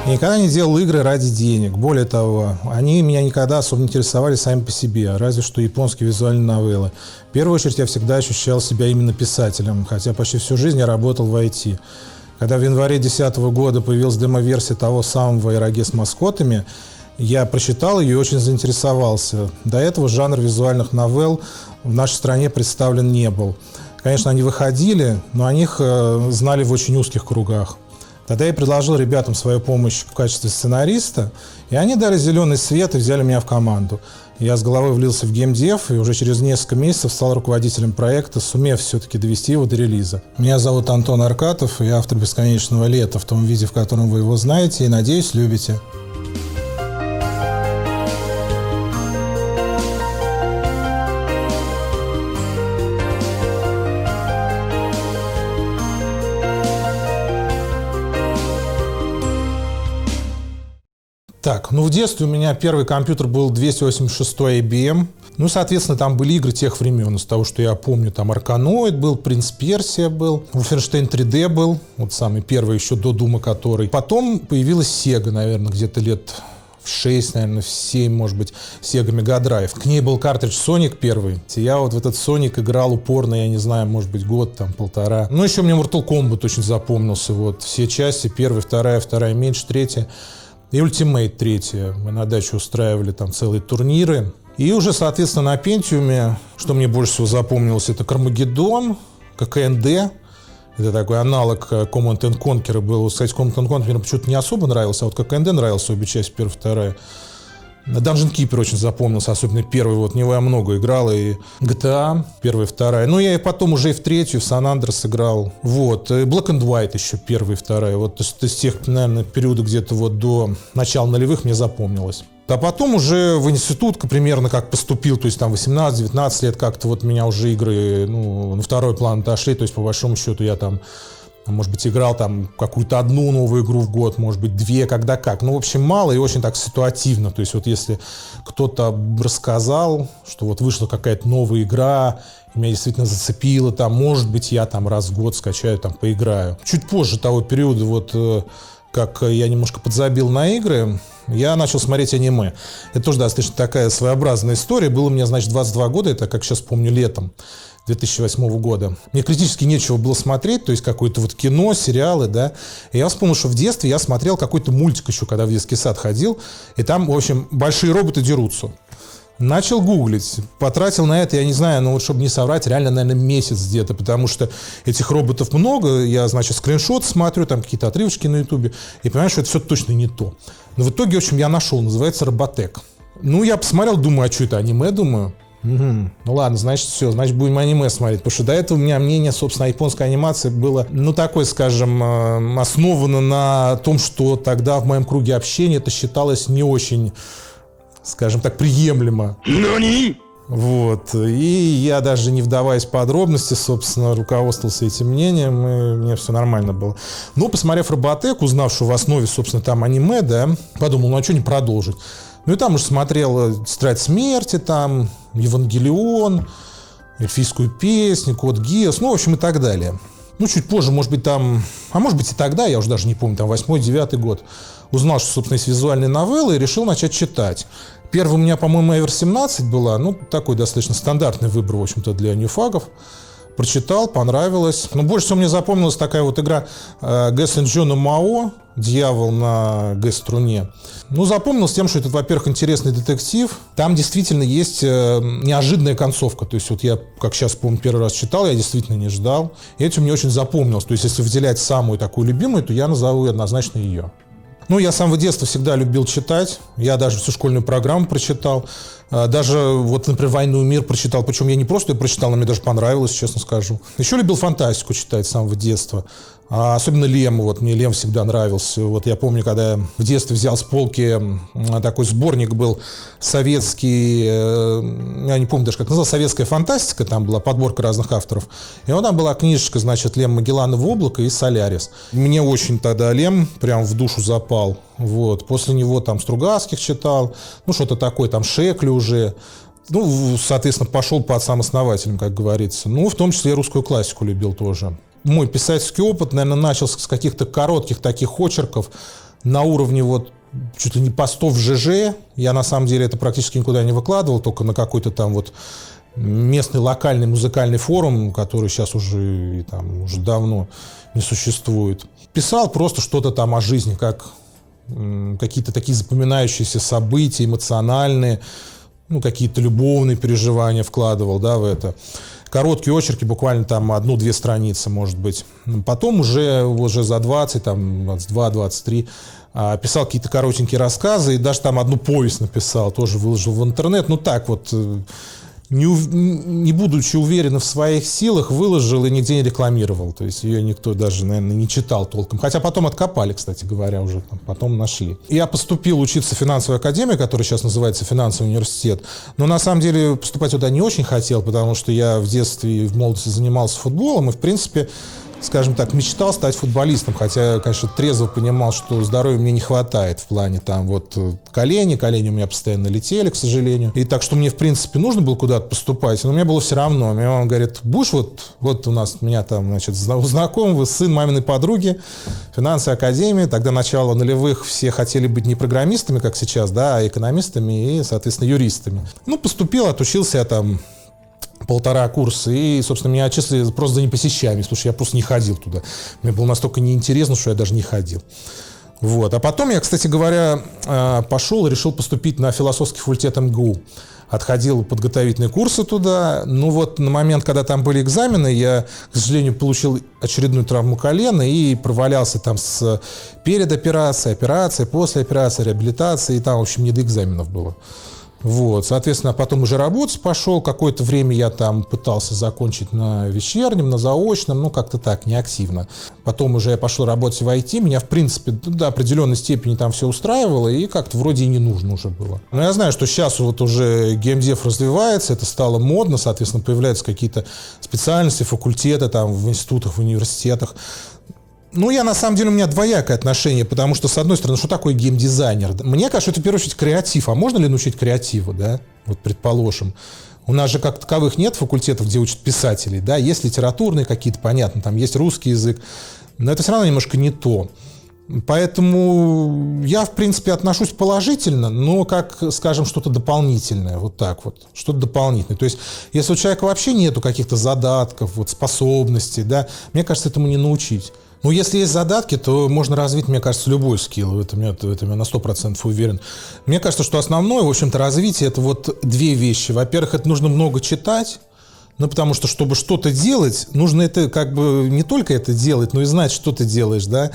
Я никогда не делал игры ради денег. Более того, они меня никогда особо не интересовали сами по себе, разве что японские визуальные новеллы. В первую очередь я всегда ощущал себя именно писателем, хотя почти всю жизнь я работал в IT. Когда в январе 2010 года появилась демо-версия того самого «Эроге с маскотами», я прочитал ее и очень заинтересовался. До этого жанр визуальных новелл в нашей стране представлен не был. Конечно, они выходили, но о них знали в очень узких кругах. Тогда я предложил ребятам свою помощь в качестве сценариста, и они дали зеленый свет и взяли меня в команду. Я с головой влился в геймдев и уже через несколько месяцев стал руководителем проекта, сумев все-таки довести его до релиза. Меня зовут Антон Аркатов, я автор «Бесконечного лета» в том виде, в котором вы его знаете, и, надеюсь, любите. Так, в детстве у меня первый компьютер был 286 IBM. Соответственно, там были игры тех времен. Из того, что я помню, там Арканоид был, Принц Персия был, Wolfenstein 3D был, вот самый первый еще до Дума который. Потом появилась Sega, наверное, где-то лет в 6, наверное, в 7, может быть, Sega Mega Drive. К ней был картридж Sonic первый. Я вот в этот Sonic играл упорно, я не знаю, может быть, год, там, полтора. Еще мне Mortal Kombat очень запомнился. Вот все части, первая, вторая меньше, третья. И Ultimate 3. Мы на даче устраивали там целые турниры. И уже, соответственно, на Пентиуме, что мне больше всего запомнилось, это Кармагеддон, ККНД. Это такой аналог Command & Conquer был. Кстати, Command & Conquer мне почему-то не особо нравился, а вот ККНД нравился, обе части, первая, вторая. Dungeon Keeper очень запомнился, особенно первый. Вот в него я много играл, и GTA, первая, вторая. Я и потом уже и в третью, в Сан-Андрес играл. Вот. И Black and White еще первая, вторая. Вот из тех, наверное, периода где-то вот до начала нулевых мне запомнилось. А потом уже в институт примерно как поступил, то есть там 18-19 лет как-то вот меня уже игры на второй план отошли, то есть по большому счету я там, может быть, играл там какую-то одну новую игру в год, может быть, две, когда как. В общем, мало и очень так ситуативно. То есть вот если кто-то рассказал, что вот вышла какая-то новая игра, меня действительно зацепило, там, может быть, я там раз в год скачаю, там, поиграю. Чуть позже того периода, вот как я немножко подзабил на игры, я начал смотреть аниме. Это тоже достаточно такая своеобразная история. Было мне, значит, 22 года, это, как сейчас помню, летом 2008 года. Мне критически нечего было смотреть, то есть какое-то вот кино, сериалы, да. И я вспомнил, что в детстве я смотрел какой-то мультик еще, когда в детский сад ходил, и там, в общем, большие роботы дерутся. Начал гуглить, потратил на это, я не знаю, вот чтобы не соврать, реально, наверное, месяц где-то, потому что этих роботов много, я, значит, скриншот смотрю, там какие-то отрывочки на ютубе, и понимаю, что это все точно не то. Но в итоге, в общем, я нашел, называется «Роботек». Я посмотрел, думаю, а что это, аниме, думаю? Ладно, значит, все, значит, будем аниме смотреть, потому что до этого у меня мнение, собственно, о японской анимации было, такое, скажем, основано на том, что тогда в моем круге общения это считалось не очень, скажем так, приемлемо. Вот. И я даже не вдаваясь в подробности, собственно, руководствовался этим мнением, и мне все нормально было. Но, посмотрев «Роботек», узнав, что в основе, собственно, там аниме, да, подумал, а что не продолжить? И там уже смотрел «Тетрадь смерти», там, «Евангелион», «Эльфийскую песню», «Код Гиас», в общем, и так далее. Чуть позже, может быть, там, а может быть и тогда, я уже даже не помню, там, 8-9 год, узнал, что, собственно, есть визуальные новеллы, и решил начать читать. Первая у меня, по-моему, Ever 17 была, такой достаточно стандартный выбор, в общем-то, для ньюфагов. Прочитал, понравилось. Но больше всего мне запомнилась такая вот игра Гэс Джона Мао, «Дьявол на Г-струне». Запомнилось тем, что это, во-первых, интересный детектив. Там действительно есть неожиданная концовка. То есть вот я, как сейчас помню, первый раз читал, я действительно не ждал. И этим мне очень запомнилось. То есть если выделять самую такую любимую, то я назову однозначно ее. Я с самого детства всегда любил читать. Я даже всю школьную программу прочитал. Даже, вот, например, «Войну и мир» прочитал. Причем я не просто ее прочитал, но мне даже понравилось, честно скажу. Еще любил фантастику читать с самого детства. Особенно Лема. Вот, мне Лем всегда нравился. Вот я помню, когда я в детстве взял с полки такой сборник был советский, я не помню даже, как назывался, «Советская фантастика», там была подборка разных авторов. И вот там была книжечка, значит, Лем Магелланово облако и «Солярис». Мне очень тогда Лем прям в душу запал. Вот. После него там Стругацких читал, что-то такое, там Шекли уже. Соответственно, пошел по отцам-основателям, как говорится. В том числе и русскую классику любил тоже. Мой писательский опыт, наверное, начался с каких-то коротких таких очерков. на уровне вот чуть ли не постов в ЖЖ. Я на самом деле это практически никуда не выкладывал, только на какой-то там вот местный локальный музыкальный форум, который сейчас уже давно не существует. Писал просто что-то там о жизни, как какие-то такие запоминающиеся события, эмоциональные, какие-то любовные переживания вкладывал, да, в это. Короткие очерки, буквально там 1-2 страницы, может быть. Потом уже за 20, там, 22, 23 писал какие-то коротенькие рассказы, и даже там одну повесть написал, тоже выложил в интернет. Так вот, не будучи уверен в своих силах, выложил и нигде не рекламировал. То есть ее никто даже, наверное, не читал толком. Хотя потом откопали, кстати говоря, уже потом нашли. Я поступил учиться в финансовую академию, которая сейчас называется финансовый университет. Но на самом деле поступать туда не очень хотел, потому что я в детстве и в молодости занимался футболом и, в принципе, скажем так, мечтал стать футболистом, хотя, конечно, трезво понимал, что здоровья мне не хватает в плане там вот колени у меня постоянно летели, к сожалению. И так что мне, в принципе, нужно было куда-то поступать, но мне было все равно. Мне мама говорит: будешь вот у меня там, значит, знакомый сын маминой подруги, финансовая академия, тогда начало нулевых все хотели быть не программистами, как сейчас, да, а экономистами и, соответственно, юристами. Поступил, отучился я там 1,5 курса, и, собственно, меня отчислили просто за непосещаемость, потому что я просто не ходил туда. Мне было настолько неинтересно, что я даже не ходил. Вот. А потом я, кстати говоря, пошел и решил поступить на философский факультет МГУ. Отходил подготовительные курсы туда. На момент, когда там были экзамены, я, к сожалению, получил очередную травму колена и провалялся там перед операцией, после операции, реабилитации, и там, в общем, не до экзаменов было. Вот, соответственно, потом уже работать пошел. Какое-то время я там пытался закончить на вечернем, на заочном, как-то так, не активно. Потом уже я пошел работать в IT. Меня, в принципе, до определенной степени там все устраивало, и как-то вроде и не нужно уже было. Но я знаю, что сейчас вот уже геймдев развивается, это стало модно, соответственно, появляются какие-то специальности, факультеты там в институтах, в университетах. Я, на самом деле, у меня двоякое отношение, потому что, с одной стороны, что такое геймдизайнер? Мне кажется, это, в первую очередь, креатив. А можно ли научить креативу, да? Вот, предположим. У нас же, как таковых, нет факультетов, где учат писателей, да? Есть литературные какие-то, понятно, там есть русский язык, но это все равно немножко не то. Поэтому я, в принципе, отношусь положительно, но как, скажем, что-то дополнительное, вот так вот, что-то дополнительное. То есть, если у человека вообще нету каких-то задатков, способностей, да, мне кажется, этому не научить. Если есть задатки, то можно развить, мне кажется, любой скилл. В этом я на 100% уверен. Мне кажется, что основное, в общем-то, развитие – это вот две вещи. Во-первых, это нужно много читать, потому что, чтобы что-то делать, нужно это не только это делать, но и знать, что ты делаешь, да.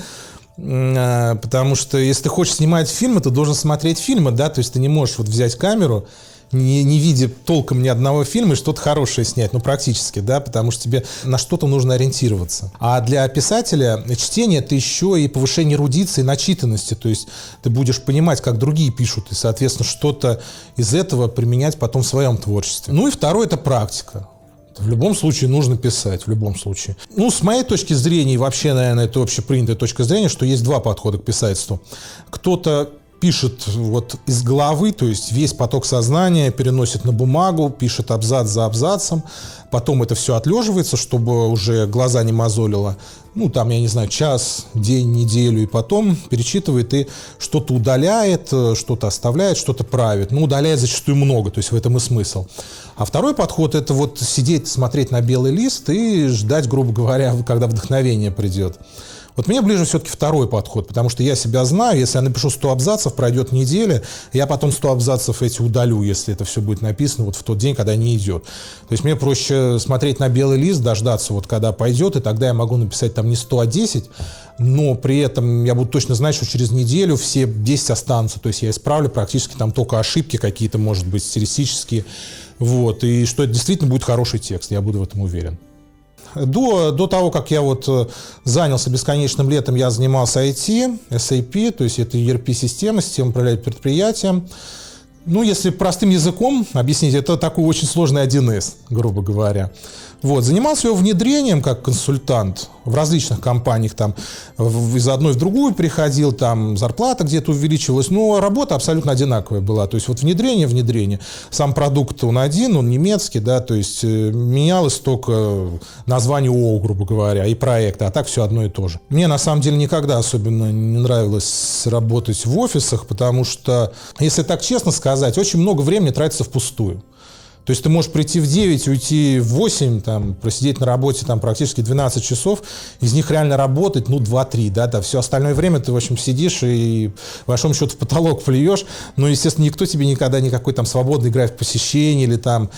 Потому что если ты хочешь снимать фильмы, ты должен смотреть фильмы, да, то есть ты не можешь взять камеру, не видя толком ни одного фильма, и что-то хорошее снять, практически, да, потому что тебе на что-то нужно ориентироваться. А для писателя чтение – это еще и повышение эрудиции, начитанности, то есть ты будешь понимать, как другие пишут, и, соответственно, что-то из этого применять потом в своем творчестве. И второе – это практика. В любом случае нужно писать, в любом случае. С моей точки зрения, и вообще, наверное, это общепринятая точка зрения, что есть два подхода к писательству. Кто-то пишет из головы, то есть весь поток сознания переносит на бумагу, пишет абзац за абзацем, потом это все отлеживается, чтобы уже глаза не мозолило. Я не знаю, час, день, неделю, и потом перечитывает и что-то удаляет, что-то оставляет, что-то правит. Удаляет зачастую много, то есть в этом и смысл. А второй подход – это сидеть, смотреть на белый лист и ждать, грубо говоря, когда вдохновение придет. Мне ближе все-таки второй подход, потому что я себя знаю, если я напишу 100 абзацев, пройдет неделя, я потом 100 абзацев эти удалю, если это все будет написано в тот день, когда не идет. То есть мне проще смотреть на белый лист, дождаться, когда пойдет, и тогда я могу написать там не 100, а 10, но при этом я буду точно знать, что через неделю все 10 останутся, то есть я исправлю практически там только ошибки какие-то, может быть, стилистические, и что это действительно будет хороший текст, я буду в этом уверен. До того, как я занялся бесконечным летом, я занимался IT, SAP, то есть это ERP-система, система управления предприятием. Ну, если простым языком объяснить, это такой очень сложный 1С, грубо говоря. Вот. Занимался его внедрением как консультант в различных компаниях. Там, из одной в другую приходил, там зарплата где-то увеличивалась, но работа абсолютно одинаковая была. То есть вот внедрение. Сам продукт он один, он немецкий, да, то есть менялось только название ООО, грубо говоря, и проекты, а так все одно и то же. Мне на самом деле никогда особенно не нравилось работать в офисах, потому что, если так честно сказать, очень много времени тратится впустую. То есть ты можешь прийти в 9, уйти в 8, там, просидеть на работе там, практически 12 часов, из них реально работать, 2-3, да, все остальное время ты, в общем, сидишь и, по большому счету, в потолок плюешь, но, естественно, никто тебе никогда никакой там свободный график посещения или там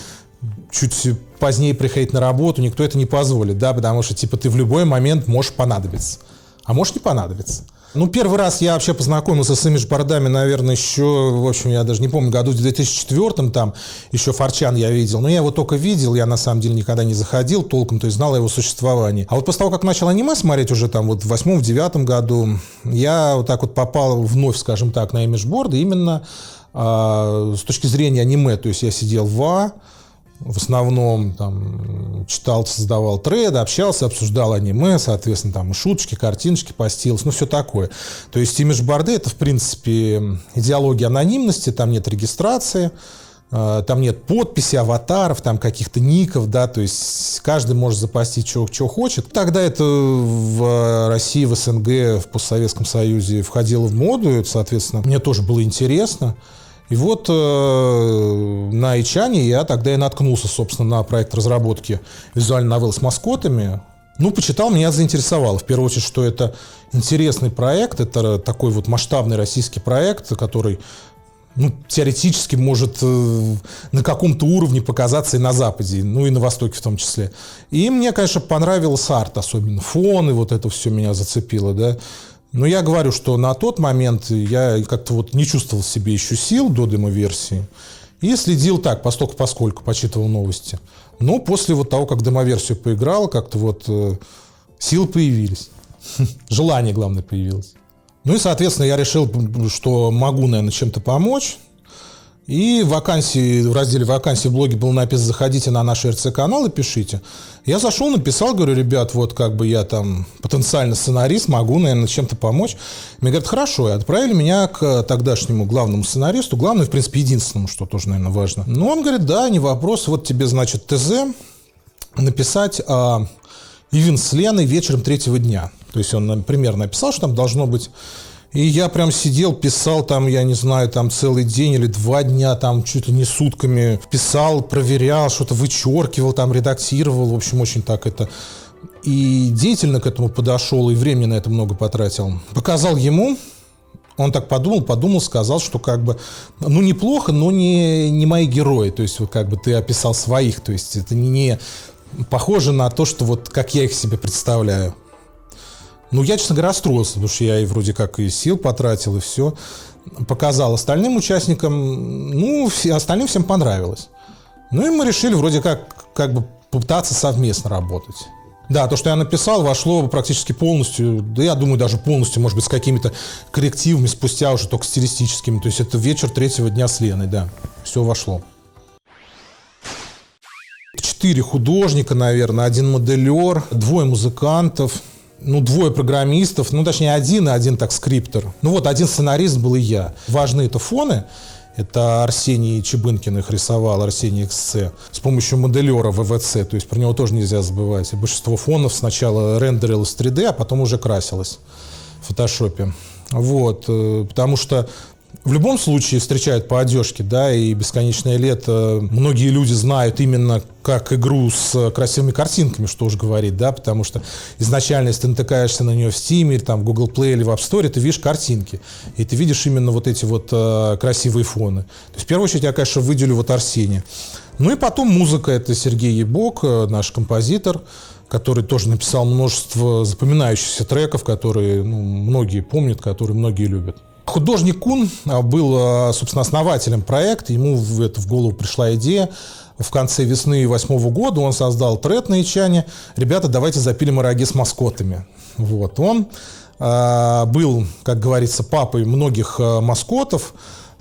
чуть позднее приходить на работу, никто это не позволит, да, потому что, типа, ты в любой момент можешь понадобиться, а можешь не понадобиться. Ну, первый раз я вообще познакомился с имидж-бордами, наверное, еще, в общем, я даже не помню, году в 2004-м, там, еще Форчан я видел. Но я его только видел, я на самом деле никогда не заходил толком, то есть знал о его существовании. А вот после того, как начал аниме смотреть уже там вот в 2008-2009 году, я вот так вот попал вновь, скажем так, на имидж-борды именно с точки зрения аниме. То есть я сидел в ВА, в основном там читал, создавал треды, общался, обсуждал аниме, соответственно, там шуточки, картиночки постилось, ну, все такое. То есть имидж-борды — это, в принципе, идеология анонимности, там нет регистрации, там нет подписи, аватаров, там каких-то ников, да, то есть каждый может запостить, что хочет. Тогда это в России, в СНГ, в постсоветском Союзе входило в моду, это, соответственно, мне тоже было интересно. И вот на Ичане я тогда и наткнулся, собственно, на проект разработки визуальной новеллы с маскотами. Ну, почитал, меня заинтересовало. В первую очередь, что это интересный проект, это такой вот масштабный российский проект, который, ну, теоретически может на каком-то уровне показаться и на Западе, ну и на Востоке в том числе. И мне, конечно, понравился арт, особенно фон, и вот это все меня зацепило, да. Но я говорю, что на тот момент я как-то вот не чувствовал в себе еще сил до демо-версии и следил так, постольку-поскольку, почитывал новости. Но после вот того, как демо-версию поиграл, как-то вот силы появились. Желание, главное, появилось. Ну и, соответственно, я решил, что могу, наверное, чем-то помочь. И в разделе «Вакансии» в блоге было написано: заходите на наш РЦ-канал и пишите. Я зашел, написал, говорю: ребят, вот как бы я там потенциально сценарист, могу, наверное, чем-то помочь. Мне говорят: хорошо, и отправили меня к тогдашнему главному сценаристу, главному, в принципе, единственному, что тоже, наверное, важно. Ну, он говорит: да, не вопрос, вот тебе, значит, ТЗ написать ивент с Леной вечером 3-го дня. То есть он примерно написал, что там должно быть. И я прям сидел, писал там, я не знаю, там целый день или 2 дня, там чуть ли не сутками писал, проверял, что-то вычеркивал, там редактировал, в общем, очень так это. И деятельно к этому подошел, и времени на это много потратил. Показал ему, он так подумал, сказал, что как бы, ну, неплохо, но не мои герои, то есть вот как бы ты описал своих, то есть это не похоже на то, что вот как я их себе представляю. Ну, я, честно говоря, расстроился, потому что я и вроде как и сил потратил, и все. Показал остальным участникам, ну, остальным всем понравилось. Ну, и мы решили вроде как бы попытаться совместно работать. Да, то, что я написал, вошло практически полностью, да, я думаю, даже полностью, может быть, с какими-то коррективами спустя уже только стилистическими. То есть это вечер 3-го дня с Леной, да, все вошло. 4 художника, наверное, 1 моделер, 2 музыкантов. Ну, 2 программистов, ну, точнее, один так скриптор. Ну, вот 1 сценарист был и я. Важны это фоны. Это Арсений Чебынкин их рисовал, Арсений XC, с помощью моделера ВВЦ, то есть про него тоже нельзя забывать. Большинство фонов сначала рендерилось в 3D, а потом уже красилось в фотошопе. Вот, потому что в любом случае встречают по одежке, да, и «Бесконечное лето» многие люди знают именно как игру с красивыми картинками, что уж говорить, да, потому что изначально, если ты натыкаешься на нее в Steam, или там в Google Play или в App Store, ты видишь картинки, и ты видишь именно вот эти вот красивые фоны. То есть в первую очередь я, конечно, выделю вот Арсения. Ну и потом музыка, это Сергей Ебок, наш композитор, который тоже написал множество запоминающихся треков, которые, ну, многие помнят, которые многие любят. Художник Кун был, собственно, основателем проекта, ему в голову пришла идея. В конце весны 2008 года он создал тред на Ичане: ребята, давайте запилим аэроги с маскотами. Вот. Он был, как говорится, папой многих маскотов.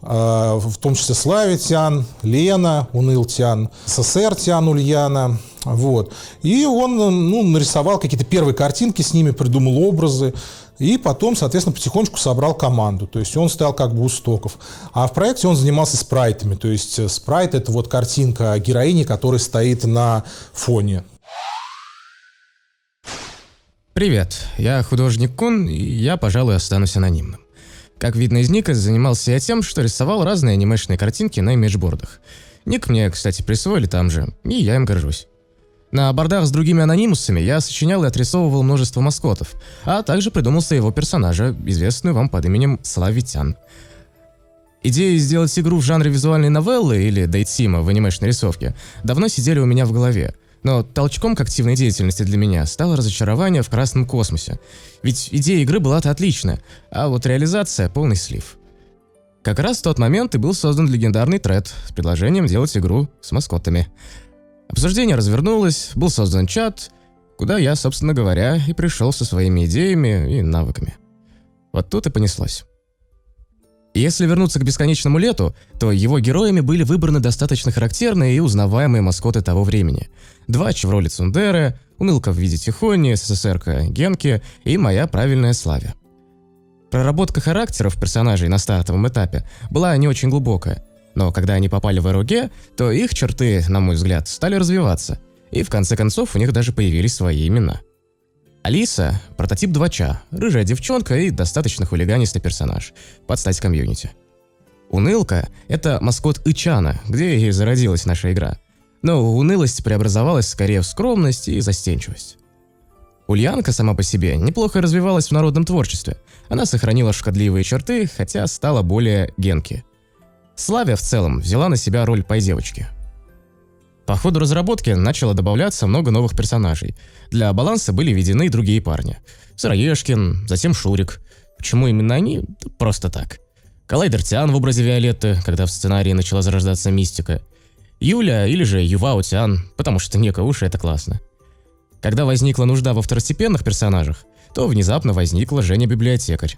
в том числе Славе Тян, Лена, Уныл Тян, СССР Тян, Ульяна. Вот. И он нарисовал какие-то первые картинки с ними, придумал образы. И потом, соответственно, потихонечку собрал команду. То есть он стоял как бы у стоков. А в проекте он занимался спрайтами. То есть спрайт — это вот картинка героини, которая стоит на фоне. Привет, я художник Кун, и я, пожалуй, останусь анонимным. Как видно из ника, занимался я тем, что рисовал разные анимешные картинки на имиджбордах. Ник мне, кстати, присвоили там же, и я им горжусь. На бордах с другими анонимусами я сочинял и отрисовывал множество маскотов, а также придумал своего персонажа, известную вам под именем Славе Тян. Идеи сделать игру в жанре визуальной новеллы или дейтсима в анимешной рисовке давно сидели у меня в голове, но толчком к активной деятельности для меня стало разочарование в красном космосе. Ведь идея игры была-то отличная, а вот реализация — полный слив. Как раз в тот момент и был создан легендарный тред с предложением делать игру с маскотами. Обсуждение развернулось, был создан чат, куда я, собственно говоря, и пришел со своими идеями и навыками. Вот тут и понеслось. Если вернуться к «Бесконечному лету», то его героями были выбраны достаточно характерные и узнаваемые маскоты того времени. Двач в роли Цундеры, Унылка в виде Тихони, СССРка Генки и моя правильная Славя. Проработка характеров персонажей на стартовом этапе была не очень глубокая, но когда они попали в РОГ, то их черты, на мой взгляд, стали развиваться, и в конце концов у них даже появились свои имена. Алиса – прототип Двача, рыжая девчонка и достаточно хулиганистый персонаж, под стать комьюнити. Унылка – это маскот Ичана, где и зародилась наша игра, но унылость преобразовалась скорее в скромность и застенчивость. Ульянка сама по себе неплохо развивалась в народном творчестве, она сохранила шкодливые черты, хотя стала более Генки. Славя в целом взяла на себя роль пай-девочки. По ходу разработки начало добавляться много новых персонажей. Для баланса были введены и другие парни. Сыроежкин, затем Шурик. Почему именно они? Да просто так. Коллайдер Тян в образе Виолетты, когда в сценарии начала зарождаться мистика. Юля или же Ювао Тян, потому что Нека уши — это классно. Когда возникла нужда во второстепенных персонажах, то внезапно возникла Женя-библиотекарь.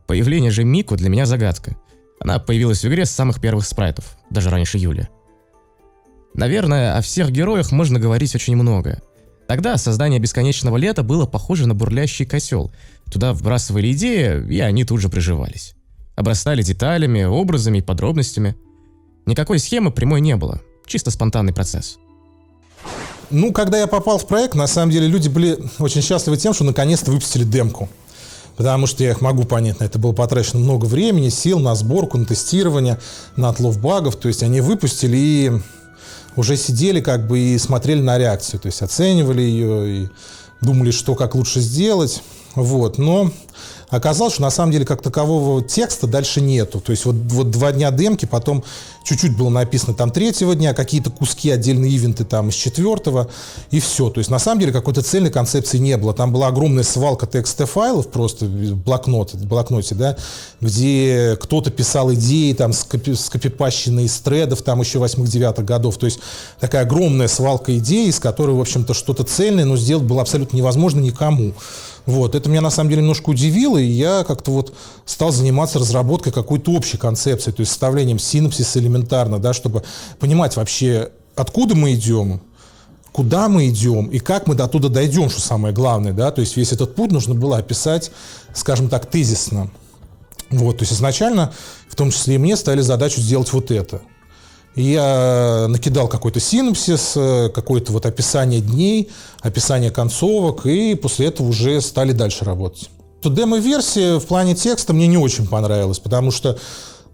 Появление же Мику для меня загадка. Она появилась в игре с самых первых спрайтов, даже раньше Юли. Наверное, о всех героях можно говорить очень много. Тогда создание «Бесконечного лета» было похоже на бурлящий котел. Туда вбрасывали идеи, и они тут же приживались. Обрастали деталями, образами и подробностями. Никакой схемы прямой не было, чисто спонтанный процесс. Когда я попал в проект, на самом деле люди были очень счастливы тем, что наконец-то выпустили демку. Потому что я их могу понять, на это было потрачено много времени, сил на сборку, на тестирование, на отлов багов. То есть они выпустили и уже сидели как бы и смотрели на реакцию. То есть оценивали ее и думали, что как лучше сделать. Вот. Но оказалось, что на самом деле как такового текста дальше нету. То есть вот 2 дня демки, потом чуть-чуть было написано там 3-го дня, какие-то куски, отдельные ивенты там из 4-го, и все. То есть на самом деле какой-то цельной концепции не было. Там была огромная свалка TXT-файлов просто в блокноте, да, где кто-то писал идеи там скопипащенные из тредов там еще 8-9 годов. То есть такая огромная свалка идей, из которой, в общем-то, что-то цельное, но сделать было абсолютно невозможно никому. Вот. Это меня на самом деле немножко удивило, и я как-то вот стал заниматься разработкой какой-то общей концепции, то есть составлением синопсиса элементарно, да, чтобы понимать вообще, откуда мы идем, куда мы идем и как мы до туда дойдем, что самое главное, да, то есть весь этот путь нужно было описать, скажем так, тезисно. Вот, то есть изначально, в том числе и мне, ставили задачу сделать вот это. Я накидал какой-то синопсис, какое-то вот описание дней, описание концовок, и после этого уже стали дальше работать. Демо-версия в плане текста мне не очень понравилась, потому что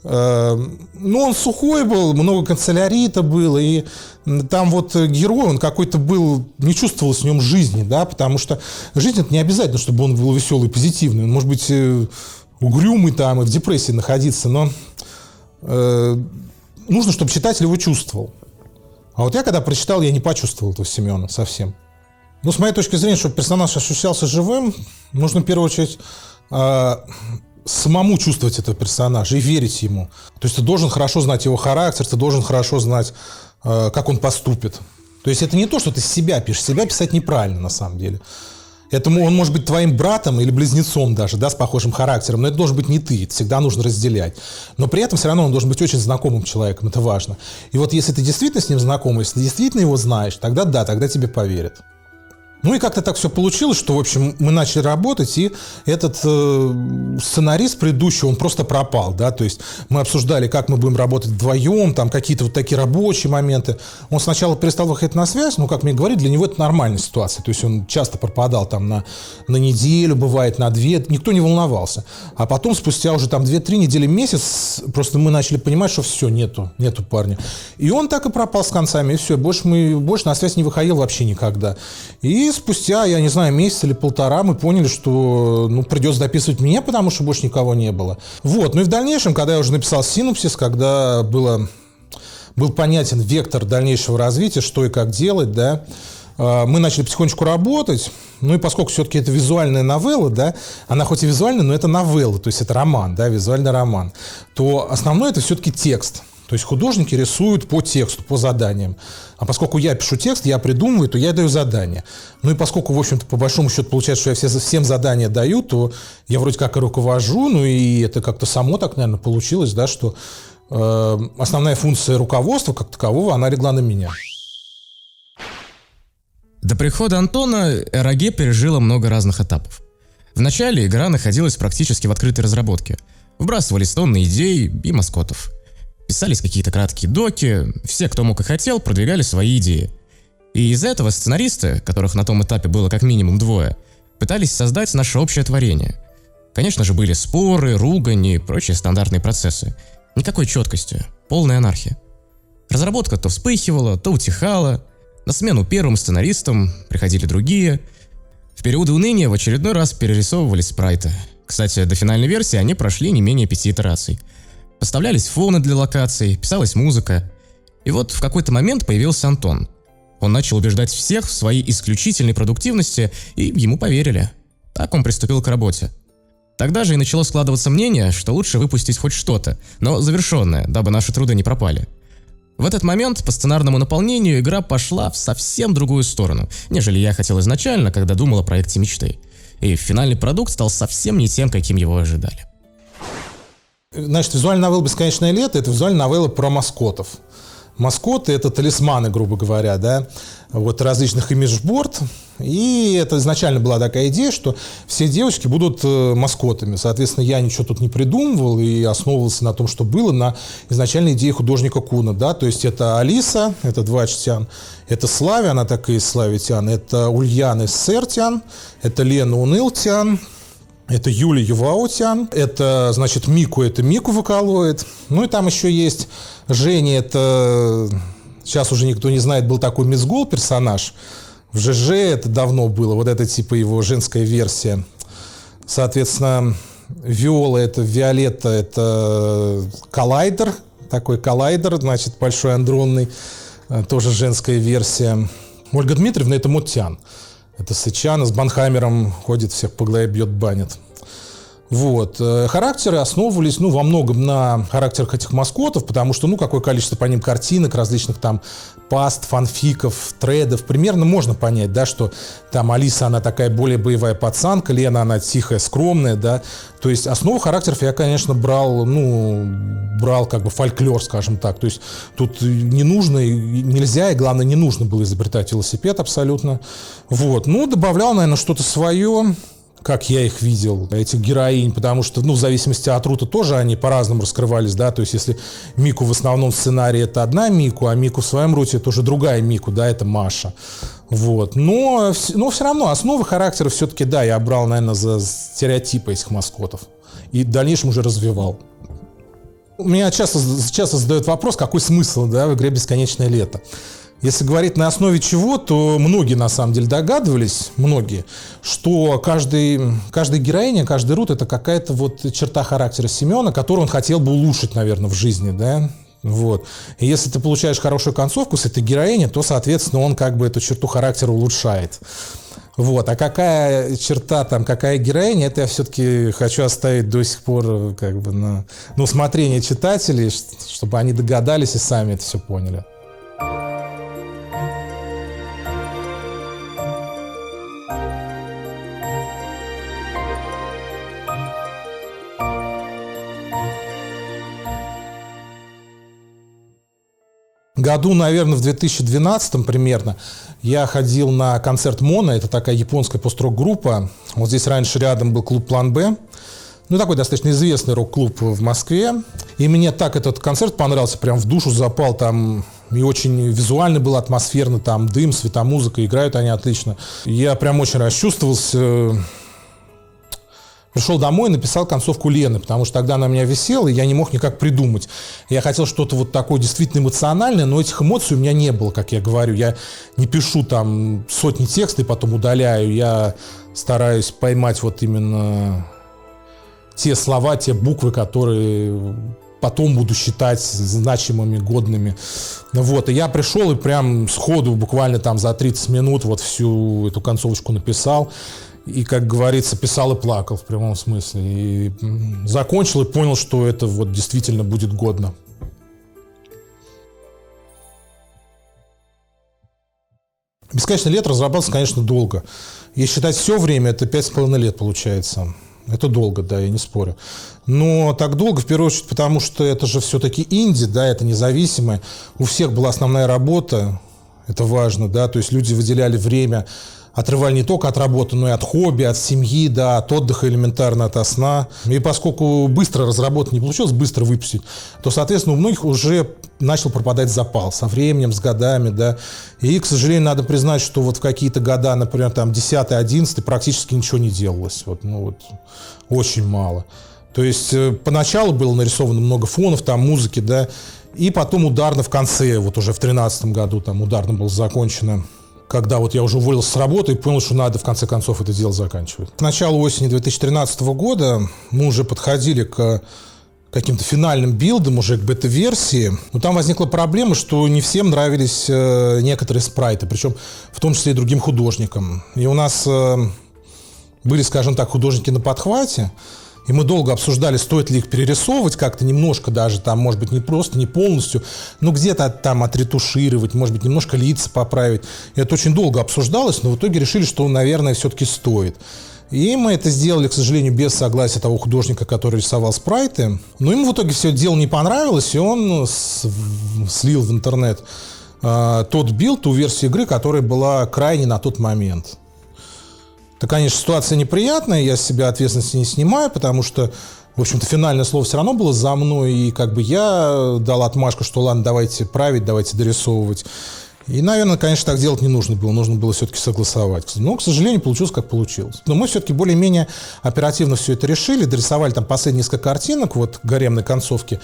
он сухой был, много канцелярита было, и там вот герой, он какой-то был, не чувствовалось в нем жизни, да, потому что жизнь — это не обязательно, чтобы он был веселый, позитивный, он может быть угрюмый там и в депрессии находиться, но нужно, чтобы читатель его чувствовал. А вот я, когда прочитал, я не почувствовал этого Семена совсем. С моей точки зрения, чтобы персонаж ощущался живым, нужно в первую очередь самому чувствовать этого персонажа и верить ему. То есть ты должен хорошо знать его характер, ты должен хорошо знать, как он поступит. То есть это не то, что ты себя пишешь. Себя писать неправильно на самом деле. Он может быть твоим братом или близнецом даже, да, с похожим характером, но это должен быть не ты, это всегда нужно разделять. Но при этом все равно он должен быть очень знакомым человеком, это важно. И вот если ты действительно с ним знаком, если ты действительно его знаешь, тогда да, тогда тебе поверят. Ну и как-то так все получилось, что, в общем, мы начали работать, и этот сценарист предыдущий, он просто пропал, да, то есть мы обсуждали, как мы будем работать вдвоем, там какие-то вот такие рабочие моменты. Он сначала перестал выходить на связь, но, как мне говорили, для него это нормальная ситуация, то есть он часто пропадал там на неделю, бывает на 2, никто не волновался. А потом, спустя уже там 2-3 недели, месяц, просто мы начали понимать, что все, нету парня. И он так и пропал с концами, и все, больше на связь не выходил вообще никогда. И спустя, я не знаю, месяц или полтора мы поняли, что придется дописывать меня, потому что больше никого не было. Вот. Ну и в дальнейшем, когда я уже написал синопсис, когда был понятен вектор дальнейшего развития, что и как делать, да, мы начали потихонечку работать. Ну и поскольку все-таки это визуальная новелла, да, она хоть и визуальная, но это новелла, то есть это роман, да, визуальный роман, то основное это все-таки текст. То есть художники рисуют по тексту, по заданиям. А поскольку я пишу текст, я придумываю, то я даю задания. Ну и поскольку, в общем-то, по большому счету получается, что я всем задания даю, то я вроде как и руковожу, ну и это как-то само так, наверное, получилось, да, что основная функция руководства как такового, она легла на меня. До прихода Антона РАГ пережила много разных этапов. Вначале игра находилась практически в открытой разработке. Вбрасывались тонны идей и маскотов. Писались какие-то краткие доки, все, кто мог и хотел, продвигали свои идеи. И из этого сценаристы, которых на том этапе было как минимум 2, пытались создать наше общее творение. Конечно же, были споры, ругань и прочие стандартные процессы. Никакой четкости, полная анархия. Разработка то вспыхивала, то утихала. На смену первым сценаристам приходили другие. В периоды уныния в очередной раз перерисовывались спрайты. Кстати, до финальной версии они прошли не менее 5 итераций. Поставлялись фоны для локаций, писалась музыка. И вот в какой-то момент появился Антон. Он начал убеждать всех в своей исключительной продуктивности, и ему поверили. Так он приступил к работе. Тогда же и начало складываться мнение, что лучше выпустить хоть что-то, но завершенное, дабы наши труды не пропали. В этот момент по сценарному наполнению игра пошла в совсем другую сторону, нежели я хотел изначально, когда думал о проекте мечты. И финальный продукт стал совсем не тем, каким его ожидали. Значит, визуальная новелла «Бесконечное лето» — это визуальная новелла про маскотов. Маскоты — это талисманы, грубо говоря, да, вот различных имиджборд. И это изначально была такая идея, что все девочки будут маскотами. Соответственно, я ничего тут не придумывал и основывался на том, что было, на изначальной идее художника Куна, да, то есть это Алиса, это Двачтян, это Славя, она такая из Славитян, это Ульяна из Сертян, это Лена Унылтян, это Юлия Юваутян, это, значит, Мику, это Мику Вокалоид. Ну и там еще есть Женя, это, сейчас уже никто не знает, был такой Мизгол персонаж. В ЖЖ это давно было, вот это типа его женская версия. Соответственно, Виола, это Виолетта, это Коллайдер, такой Коллайдер, значит, большой андронный, тоже женская версия. Ольга Дмитриевна, это Мутян. Это Сычана с Банхаммером ходит, всех по голове бьет, банит. Вот. Характеры основывались, во многом на характерах этих маскотов, потому что, какое количество по ним картинок, различных там паст, фанфиков, тредов, примерно можно понять, да, что там Алиса, она такая более боевая пацанка, Лена, она тихая, скромная, да. То есть основу характеров я, конечно, брал как бы фольклор, скажем так. То есть тут не нужно, нельзя, и главное, не нужно было изобретать велосипед абсолютно. Вот. Добавлял, наверное, что-то свое, как я их видел, этих героинь, потому что, в зависимости от рута тоже они по-разному раскрывались, да, то есть если Мику в основном сценарии это одна Мику, а Мику в своем руте это уже другая Мику, да, это Маша. Вот. Но все равно основы характера все-таки, да, я брал, наверное, за стереотипы этих маскотов и в дальнейшем уже развивал. Меня часто задают вопрос, какой смысл, да, в игре «Бесконечное лето». Если говорить на основе чего, то многие на самом деле догадывались, что каждая героиня, каждый рут — это какая-то вот черта характера Семена, которую он хотел бы улучшить, наверное, в жизни, да. Вот. И если ты получаешь хорошую концовку с этой героиней, то, соответственно, он как бы эту черту характера улучшает. Вот. А какая черта там, какая героиня, это я все-таки хочу оставить до сих пор как бы на усмотрение читателей, чтобы они догадались и сами это все поняли. Году, наверное, в 2012 примерно я ходил на концерт Моно, это такая японская пост-рок-группа. Вот здесь раньше рядом был клуб «План Б». Ну, такой достаточно известный рок-клуб в Москве. И мне так этот концерт понравился, прям в душу запал. Там и очень визуально было, атмосферно, там дым, светомузыка, играют они отлично. Я прям очень расчувствовался. Пришел домой и написал концовку Лены, потому что тогда она у меня висела, и я не мог никак придумать. Я хотел что-то вот такое действительно эмоциональное, но этих эмоций у меня не было, как я говорю. Я не пишу там сотни текстов и потом удаляю. Я стараюсь поймать вот именно те слова, те буквы, которые потом буду считать значимыми, годными. Вот. И я пришел и прям сходу, буквально там за 30 минут вот всю эту концовочку написал. И, как говорится, писал и плакал в прямом смысле. И закончил и понял, что это вот действительно будет годно. «Бесконечное лето» разрабатывался, конечно, долго. Если считать все время, это 5,5 лет получается. Это долго, да, я не спорю. Но так долго, в первую очередь, потому что это же все-таки инди, да, это независимое. У всех была основная работа, это важно, да, то есть люди выделяли время, отрывали не только от работы, но и от хобби, от семьи, да, от отдыха элементарно, от сна. И поскольку быстро разработать не получилось, быстро выпустить, то, соответственно, у многих уже начал пропадать запал со временем, с годами, да. И, к сожалению, надо признать, что вот в какие-то года, например, там 10-11 практически ничего не делалось. Вот, ну вот, очень мало. То есть поначалу было нарисовано много фонов, там музыки, да, и потом ударно в конце, вот уже в 2013 году там ударно было закончено. Когда вот я уже уволился с работы и понял, что надо в конце концов это дело заканчивать. К началу осени 2013 года мы уже подходили к каким-то финальным билдам, уже к бета-версии. Но там возникла проблема, что не всем нравились некоторые спрайты, причем в том числе и другим художникам. И у нас были, скажем так, художники на подхвате, и мы долго обсуждали, стоит ли их перерисовывать как-то немножко даже, там, может быть, не просто, не полностью, но где-то там отретушировать, может быть, немножко лица поправить. И это очень долго обсуждалось, но в итоге решили, что, наверное, все-таки стоит. И мы это сделали, к сожалению, без согласия того художника, который рисовал спрайты. Но ему в итоге все это дело не понравилось, и он слил в интернет тот билд, ту версию игры, которая была крайне на тот момент. Это, конечно, ситуация неприятная, я с себя ответственности не снимаю, потому что, в общем-то, финальное слово все равно было за мной, и как бы я дал отмашку, что ладно, давайте править, давайте дорисовывать. И, наверное, конечно, так делать не нужно было все-таки согласовать. Но, к сожалению, получилось, как получилось. Но мы все-таки более-менее оперативно все это решили, дорисовали там последние несколько картинок, вот, гаремной концовки.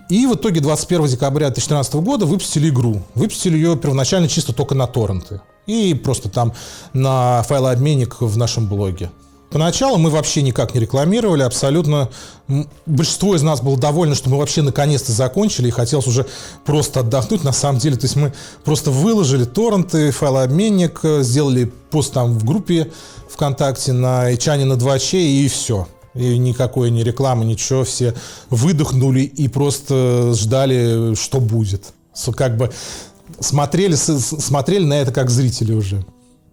И в итоге 21 декабря 2013 года выпустили игру. Выпустили ее первоначально чисто только на торренты. И просто там на файлообменник в нашем блоге. Поначалу мы вообще никак не рекламировали, абсолютно. Большинство из нас было довольно, что мы вообще наконец-то закончили, и хотелось уже просто отдохнуть на самом деле. То есть мы просто выложили торренты, файлообменник, сделали пост там в группе ВКонтакте на Ичане на 2Ч, и все. И никакой ни рекламы, ничего, все выдохнули и просто ждали, что будет. Как бы смотрели на это как зрители уже.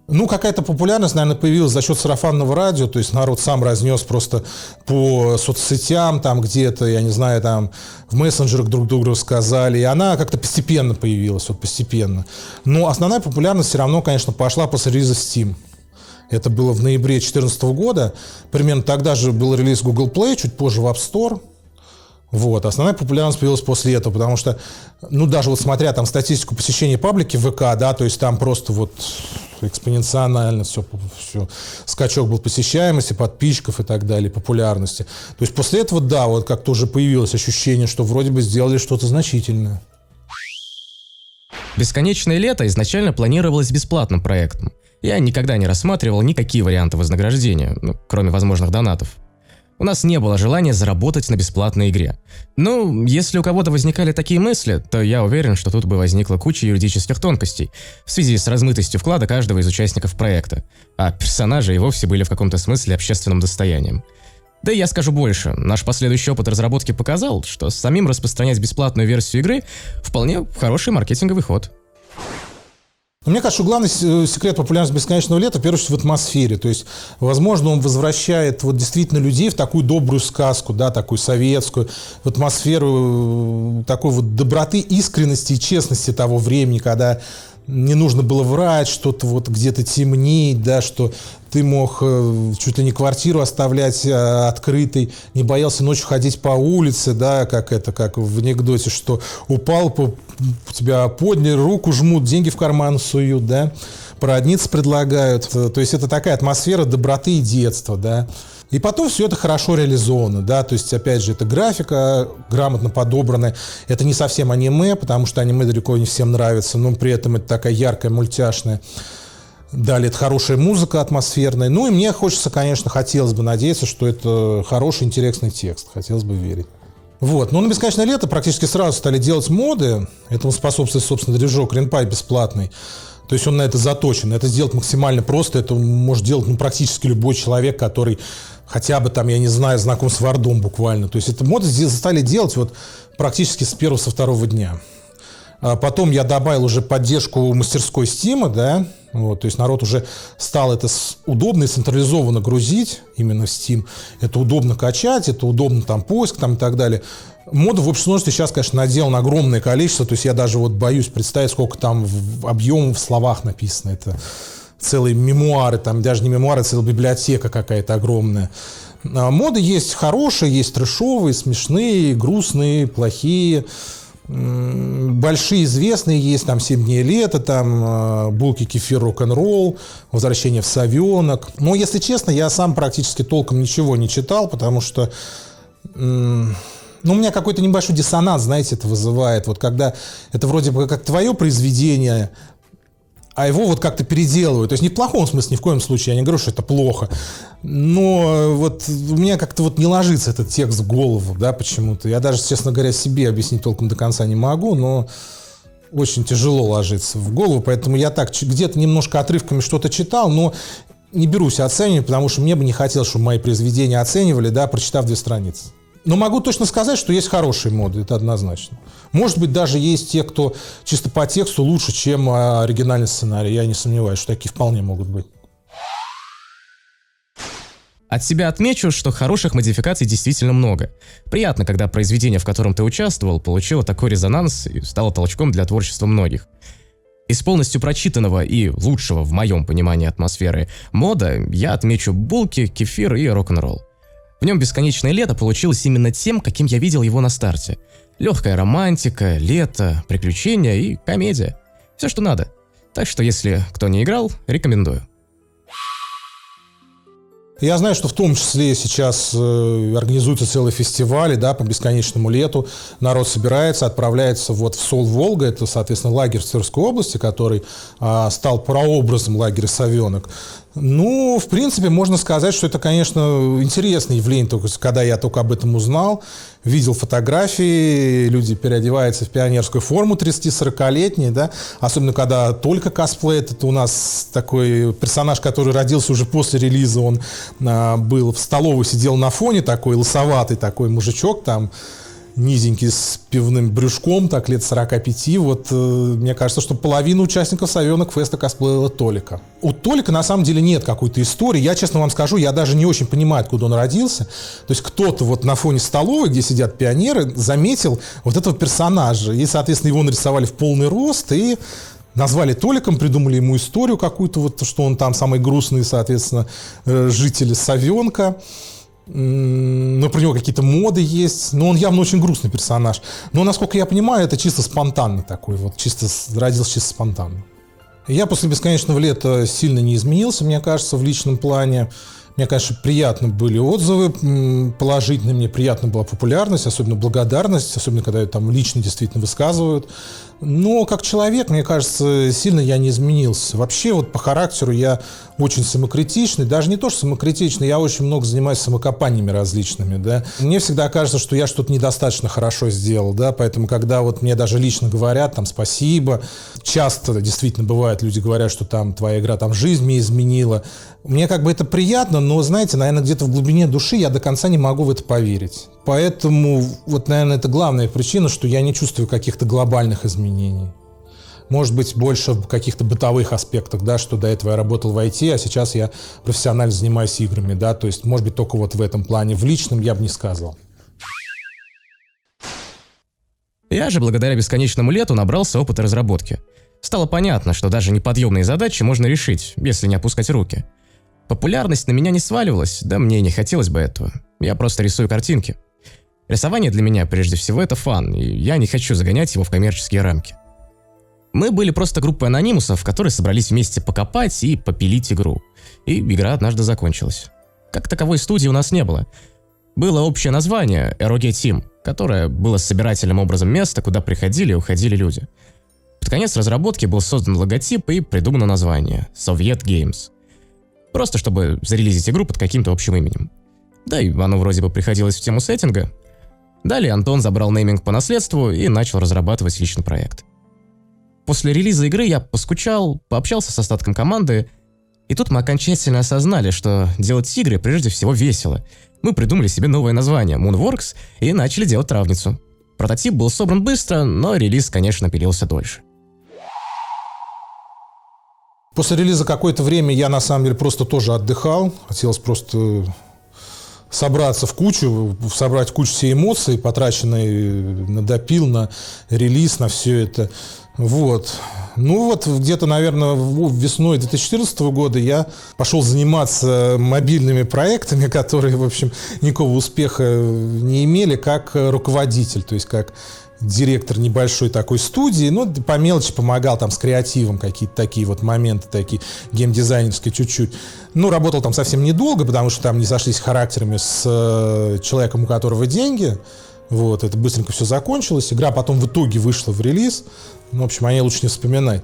Ну, какая-то популярность, наверное, появилась за счет сарафанного радио, то есть народ сам разнес просто по соцсетям, там где-то, я не знаю, там в мессенджерах друг другу рассказали, и она как-то постепенно появилась, вот постепенно. Но основная популярность все равно, конечно, пошла после релиза Steam. Это было в ноябре 2014 года. Примерно тогда же был релиз Google Play, чуть позже в App Store. Вот. Основная популярность появилась после этого, потому что, ну, даже вот смотря там статистику посещения паблики в ВК, да, то есть там просто вот экспоненциально все, скачок был посещаемости, подписчиков и так далее, популярности. То есть после этого, да, вот как-то уже появилось ощущение, что вроде бы сделали что-то значительное. «Бесконечное лето» изначально планировалось бесплатным проектом. Я никогда не рассматривал никакие варианты вознаграждения, кроме возможных донатов. У нас не было желания заработать на бесплатной игре. Ну, если у кого-то возникали такие мысли, то я уверен, что тут бы возникла куча юридических тонкостей в связи с размытостью вклада каждого из участников проекта, а персонажи и вовсе были в каком-то смысле общественным достоянием. Да и я скажу больше, наш последующий опыт разработки показал, что самим распространять бесплатную версию игры вполне хороший маркетинговый ход. Мне кажется, главный секрет популярности «Бесконечного лета» в первую очередь в атмосфере. То есть, возможно, он возвращает вот действительно людей в такую добрую сказку, да, такую советскую, в атмосферу такой вот доброты, искренности и честности того времени, когда не нужно было врать, что-то вот где-то темнеть, да, что ты мог чуть ли не квартиру оставлять открытой, не боялся ночью ходить по улице, да, как в анекдоте, что упал, тебя подняли, руку жмут, деньги в карман суют, да, породниться предлагают. То есть это такая атмосфера доброты и детства, да. И потом все это хорошо реализовано, да, то есть, опять же, это графика грамотно подобранная, это не совсем аниме, потому что аниме далеко не всем нравится, но при этом это такая яркая, мультяшная. Далее, это хорошая музыка атмосферная, ну и мне хочется, конечно, хотелось бы надеяться, что это хороший, интересный текст, хотелось бы верить. Вот, но на «Бесконечное лето» практически сразу стали делать моды, этому способствует, собственно, движок Ren'Py бесплатный. То есть он на это заточен. Это сделать максимально просто. Это может делать практически любой человек, который хотя бы там, я не знаю, знаком с Вардом буквально. То есть это моды стали делать вот практически с первого, со второго дня. А потом я добавил уже поддержку мастерской Steam, да, вот, то есть народ уже стал это удобно и централизованно грузить именно в Steam. Это удобно качать, это удобно там поиск там, и так далее. Модов в общем множестве сейчас, конечно, наделано огромное количество, то есть я даже вот боюсь представить, сколько там объемов в словах написано. Это целые мемуары, там даже не мемуары, а целая библиотека какая-то огромная. Моды есть хорошие, есть трэшовые, смешные, грустные, плохие. Большие известные есть, там «7 дней лета», там «Булки, кефир, рок-н-ролл», «Возвращение в Совенок». Но, если честно, я сам практически толком ничего не читал, потому что у меня какой-то небольшой диссонанс, знаете, это вызывает. Вот когда это вроде бы как твое произведение, а его вот как-то переделывают. То есть не в плохом смысле, ни в коем случае, я не говорю, что это плохо. Но вот у меня как-то вот не ложится этот текст в голову, да, почему-то. Я даже, честно говоря, себе объяснить толком до конца не могу, но очень тяжело ложится в голову. Поэтому я так где-то немножко отрывками что-то читал, но не берусь оценивать, потому что мне бы не хотелось, чтобы мои произведения оценивали, да, прочитав 2 страницы. Но могу точно сказать, что есть хорошие моды, это однозначно. Может быть, даже есть те, кто чисто по тексту лучше, чем оригинальный сценарий. Я не сомневаюсь, что такие вполне могут быть. От себя отмечу, что хороших модификаций действительно много. Приятно, когда произведение, в котором ты участвовал, получило такой резонанс и стало толчком для творчества многих. Из полностью прочитанного и лучшего, в моем понимании, атмосферы мода я отмечу «Булки», «Кефир» и «Рок-н-ролл». В нем «Бесконечное лето» получилось именно тем, каким я видел его на старте. Легкая романтика, лето, приключения и комедия. Все, что надо. Так что, если кто не играл, рекомендую. Я знаю, что в том числе сейчас организуются целые фестивали, да, по «Бесконечному лету». Народ собирается, отправляется вот в Сол-Волга, это, соответственно, лагерь в Тверской области, который стал прообразом лагеря «Совенок». Ну, в принципе, можно сказать, что это, конечно, интересное явление, когда я только об этом узнал, видел фотографии, люди переодеваются в пионерскую форму 30-40-летние, да, особенно когда только косплей, это у нас такой персонаж, который родился уже после релиза, он был в столовой, сидел на фоне, такой лысоватый такой мужичок там, низенький, с пивным брюшком, так лет 45, вот мне кажется, что половина участников «Совенок феста» косплеила Толика. У Толика на самом деле нет какой-то истории, я честно вам скажу, я даже не очень понимаю, откуда он родился, то есть кто-то вот на фоне столовой, где сидят пионеры, заметил вот этого персонажа, и, соответственно, его нарисовали в полный рост, и назвали Толиком, придумали ему историю какую-то, вот, что он там самый грустный, соответственно, житель Совенка. Но про него какие-то моды есть. Но он явно очень грустный персонаж. Но, насколько я понимаю, это чисто спонтанно такой. Вот чисто родился чисто спонтанно. Я после «Бесконечного лета» сильно не изменился, мне кажется, в личном плане. Мне, конечно, приятно были отзывы положительные, мне приятна была популярность, особенно благодарность, особенно когда там лично действительно высказывают. Но как человек, мне кажется, сильно я не изменился. Вообще вот по характеру я очень самокритичный, даже не то, что самокритичный, я очень много занимаюсь самокопаниями различными, да. Мне всегда кажется, что я что-то недостаточно хорошо сделал, да, поэтому когда вот мне даже лично говорят там спасибо, часто действительно бывает, люди говорят, что там твоя игра там жизнь мне изменила, мне как бы это приятно, но, знаете, наверное, где-то в глубине души я до конца не могу в это поверить. Поэтому, вот, наверное, это главная причина, что я не чувствую каких-то глобальных изменений. может быть, больше в каких-то бытовых аспектах, да, что до этого я работал в IT, а сейчас я профессионально занимаюсь играми, да, то есть, может быть, только вот в этом плане. В личном я бы не сказал. Я же благодаря бесконечному лету набрался опыта разработки. Стало понятно, что даже неподъемные задачи можно решить, если не опускать руки. Популярность на меня не сваливалась, да мне и не хотелось бы этого. Я просто рисую картинки. Рисование для меня, прежде всего, это фан, и я не хочу загонять его в коммерческие рамки. Мы были просто группой анонимусов, которые собрались вместе покопать и попилить игру. И игра однажды закончилась. Как таковой студии у нас не было. Было общее название Eroge Team, которое было собирательным образом места, куда приходили и уходили люди. Под конец разработки был создан логотип и придумано название Soviet Games. Просто чтобы зарелизить игру под каким-то общим именем. Да и оно вроде бы приходилось в тему сеттинга. Далее Антон забрал нейминг по наследству и начал разрабатывать личный проект. После релиза игры я поскучал, пообщался с остатком команды, и тут мы окончательно осознали, что делать игры прежде всего весело. Мы придумали себе новое название Moonworks и начали делать травницу. Прототип был собран быстро, но релиз, конечно, пилился дольше. После релиза какое-то время я, на самом деле, просто тоже отдыхал. Хотелось просто собраться в кучу, собрать кучу всей эмоций, потраченные на допил, на релиз, на все это. Вот. Ну вот где-то, наверное, весной 2014 года я пошел заниматься мобильными проектами, которые, в общем, никакого успеха не имели, как руководитель, то есть как директор небольшой такой студии, ну, по мелочи помогал там с креативом, какие-то такие вот моменты, такие геймдизайнерские чуть-чуть. Ну, работал там совсем недолго, потому что там не сошлись характерами с человеком, у которого деньги. Вот, это быстренько все закончилось. Игра потом в итоге вышла в релиз. Ну, в общем, о ней лучше не вспоминать.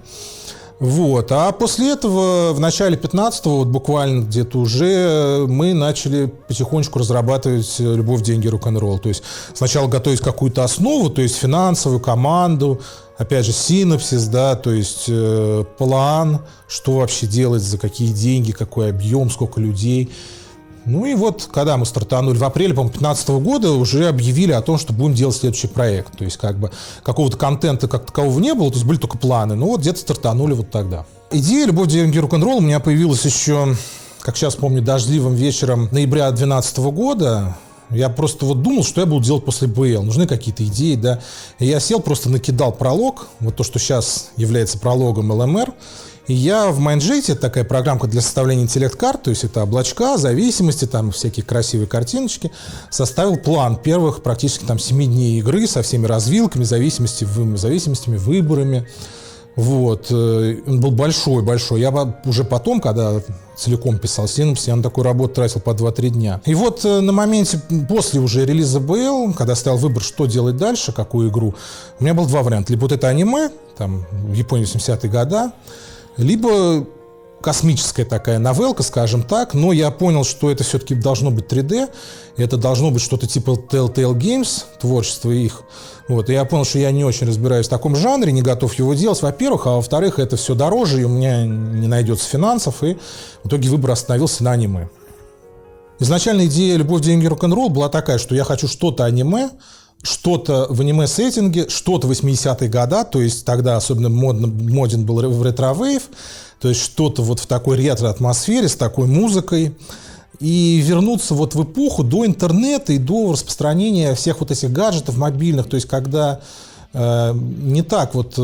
Вот. А после этого, в начале 15-го, вот буквально где-то уже, мы начали потихонечку разрабатывать «Любовь, деньги, рок-н-ролл». То есть сначала готовить какую-то основу, то есть финансовую команду, опять же, синопсис, да, то есть план, что вообще делать, за какие деньги, какой объем, сколько людей. Ну и вот, когда мы стартанули в апреле, по-моему, 2015 года, уже объявили о том, что будем делать следующий проект. То есть как бы какого-то контента как такового не было, то есть были только планы. Ну вот где-то стартанули вот тогда. Идея «Любовь, деньги, рок-н-ролл» у меня появилась еще, как сейчас помню, дождливым вечером ноября 2012 года. Я просто вот думал, что я буду делать после БЛ. Нужны какие-то идеи, да. И я сел, просто накидал пролог, вот то, что сейчас является прологом ЛМР. И я в Mindjet, это такая программка для составления интеллект-карт, то есть это облачка, зависимости, там всякие красивые картиночки, составил план первых практически там 7 дней игры со всеми развилками, зависимостями, выборами. Вот. Он был большой. Я уже потом, когда целиком писал синопсис, я на такую работу тратил по 2-3 дня. И вот на моменте, после уже релиза БЛ, когда стоял выбор, что делать дальше, какую игру, у меня было два варианта. Либо вот это аниме, там, в Японии 80-е годы, либо космическая такая новелка, скажем так, но я понял, что это все-таки должно быть 3D, это должно быть что-то типа Telltale Games, творчество их. Вот, и я понял, что я не очень разбираюсь в таком жанре, не готов его делать, во-первых, а во-вторых, это все дороже, и у меня не найдется финансов, и в итоге выбор остановился на аниме. Изначально идея «Любовь, деньги, рок-н-ролл» была такая, что я хочу что-то аниме, что-то в аниме-сеттинге, что-то 80-е годы, то есть тогда особенно моден был ретро-вейв, то есть что-то вот в такой ретро-атмосфере, с такой музыкой, и вернуться вот в эпоху до интернета и до распространения всех вот этих гаджетов мобильных, то есть когда не так вот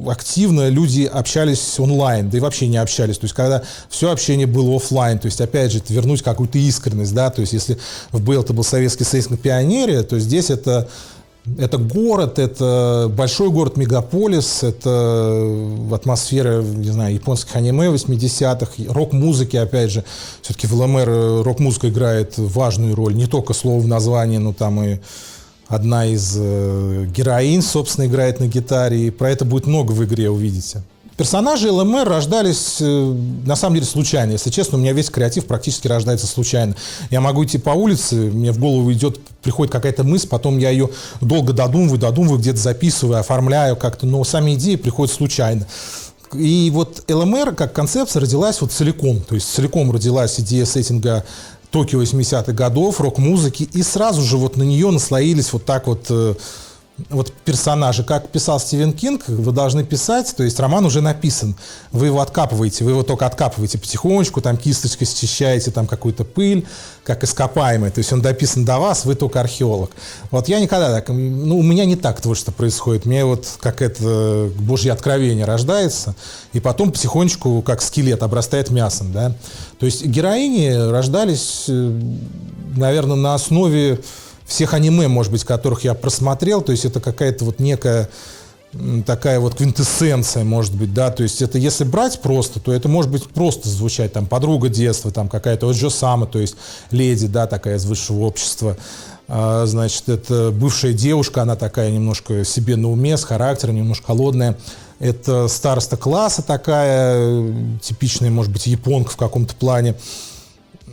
активно люди общались онлайн, да и вообще не общались, то есть когда все общение было офлайн, то есть опять же вернуть какую-то искренность, да, то есть если в БЛ это был Советский Союз на Пионере, то здесь это город, это большой город, мегаполис, это атмосфера, не знаю, японских аниме 80-х, рок-музыки, опять же, все-таки в ЛМР рок-музыка играет важную роль, не только слово в названии, но там и одна из героинь, собственно, играет на гитаре, и про это будет много в игре, увидите. Персонажи ЛМР рождались, на самом деле, случайно. Если честно, у меня весь креатив практически рождается случайно. Я могу идти по улице, мне в голову приходит какая-то мысль, потом я ее долго додумываю, где-то записываю, оформляю как-то, но сами идеи приходят случайно. И вот ЛМР как концепция родилась вот целиком, то есть целиком родилась идея сеттинга Токио 80-х годов, рок-музыки, и сразу же вот на нее наслоились вот так вот вот персонажи, как писал Стивен Кинг, вы должны писать, то есть роман уже написан, вы его откапываете, вы его только откапываете потихонечку, там кисточкой счищаете там какую-то пыль, как ископаемый, то есть он дописан до вас, вы только археолог. Вот я никогда так, ну, у меня не так творчество происходит, мне вот как это божье откровение рождается, и потом потихонечку, как скелет, обрастает мясом, да. То есть героини рождались, наверное, на основе всех аниме, может быть, которых я просмотрел, то есть это какая-то вот некая такая вот квинтэссенция, может быть, да, то есть это если брать просто, то это может быть просто звучать, там, подруга детства, там, какая-то Оджо Сама, то есть леди, да, такая из высшего общества, значит, это бывшая девушка, она такая немножко себе на уме, с характером, немножко холодная, это староста класса такая, типичная, может быть, японка в каком-то плане.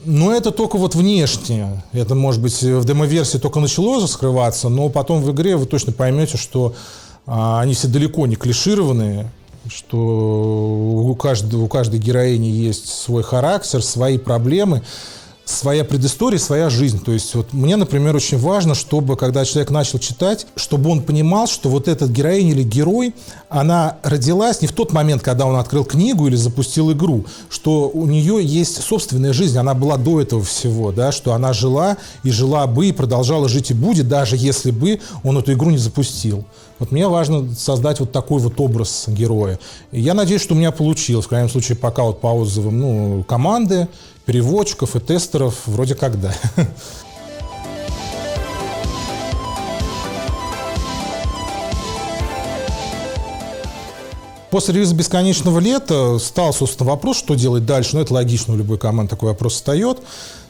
Но это только вот внешне. Это, может быть, в демо-версии только начало скрываться, но потом в игре вы точно поймете, что они все далеко не клишированные, что у каждой героини есть свой характер, свои проблемы, своя предыстория, своя жизнь. То есть вот мне, например, очень важно, чтобы, когда человек начал читать, чтобы он понимал, что вот эта героиня или герой, она родилась не в тот момент, когда он открыл книгу или запустил игру, что у нее есть собственная жизнь, она была до этого всего, да, что она жила и жила бы, и продолжала жить и будет, даже если бы он эту игру не запустил. Вот мне важно создать вот такой вот образ героя. И я надеюсь, что у меня получилось. В крайнем случае, пока вот по отзывам команды, переводчиков и тестеров вроде как да. После релиза «Бесконечного лета» стал, собственно, вопрос, что делать дальше. Ну, это логично, у любой команды такой вопрос встает.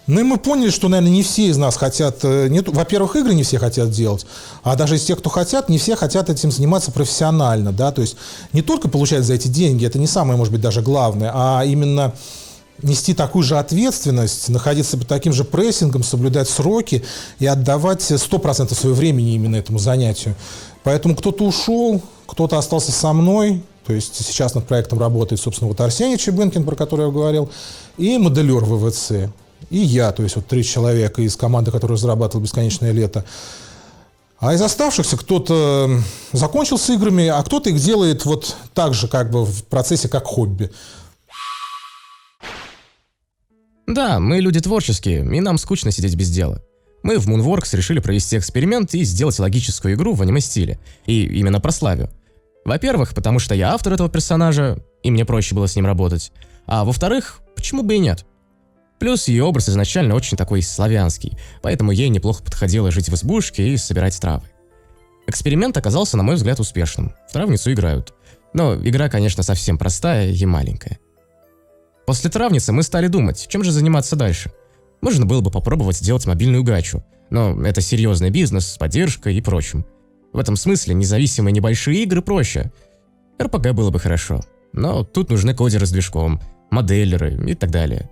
Ну и мы поняли, что, наверное, не все из нас хотят... Во-первых, игры не все хотят делать, а даже из тех, кто хотят, не все хотят этим заниматься профессионально. Да? То есть не только получать за эти деньги, это не самое, может быть, даже главное, а именно нести такую же ответственность, находиться под таким же прессингом, соблюдать сроки и отдавать 100% своего времени именно этому занятию. Поэтому кто-то ушел, кто-то остался со мной. То есть сейчас над проектом работает, собственно, вот Арсений Чебынкин, про который я говорил, и моделер ВВЦ. И я, то есть вот 3 человека из команды, которая разрабатывала «Бесконечное лето». А из оставшихся кто-то закончил с играми, а кто-то их делает вот так же, как бы в процессе, как хобби. Да, мы люди творческие, и нам скучно сидеть без дела. Мы в Moonworks решили провести эксперимент и сделать логическую игру в аниме-стиле. И именно про Славию. Во-первых, потому что я автор этого персонажа, и мне проще было с ним работать. А во-вторых, почему бы и нет? Плюс ее образ изначально очень такой славянский, поэтому ей неплохо подходило жить в избушке и собирать травы. Эксперимент оказался, на мой взгляд, успешным. В травницу играют. Но игра, конечно, совсем простая и маленькая. После травницы мы стали думать, чем же заниматься дальше. Можно было бы попробовать сделать мобильную гачу, но это серьезный бизнес с поддержкой и прочим. В этом смысле независимые небольшие игры проще. РПГ было бы хорошо, но тут нужны кодеры с движком, моделлеры и так далее.